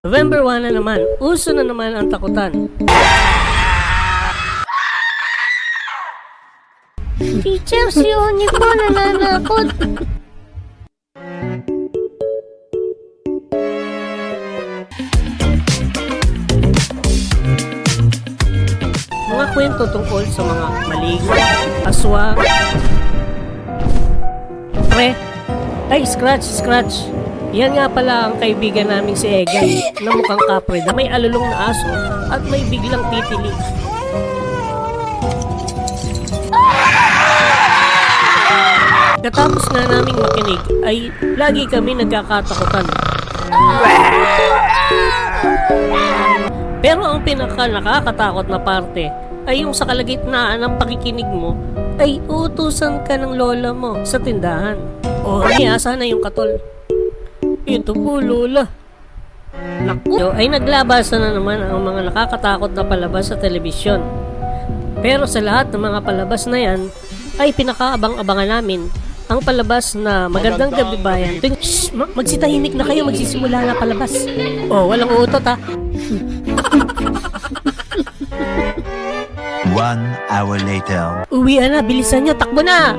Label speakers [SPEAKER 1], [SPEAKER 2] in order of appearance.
[SPEAKER 1] November 1 na naman, uso na naman ang takutan.
[SPEAKER 2] Teacher, si Oni po nananakot.
[SPEAKER 1] Mga kwento tungkol sa mga maligno, aswang, Scratch. Yan nga pala ang kaibigan naming si Egay na mukhang kapre na may alulong na aso at may biglang titili. Katapos nga naming makinig ay lagi kami nagkakatakutan. Pero ang pinaka nakakatakot na parte ay yung sa kalagitnaan ng pakikinig mo ay uutusan ka ng lola mo sa tindahan. O asa na yung katol? Ito po, lola. Naku, ay naglabasan na naman ang mga nakakatakot na palabas sa telebisyon. Pero sa lahat ng mga palabas na yan, ay pinakaabang-abangan namin ang palabas na Magandang Gabi Bayan. Shhh! Magsitahimik na kayo, magsisimula na palabas. Oh, walang utot ha.
[SPEAKER 3] 1 hour later.
[SPEAKER 1] Uwi na, bilisan nyo, takbo na!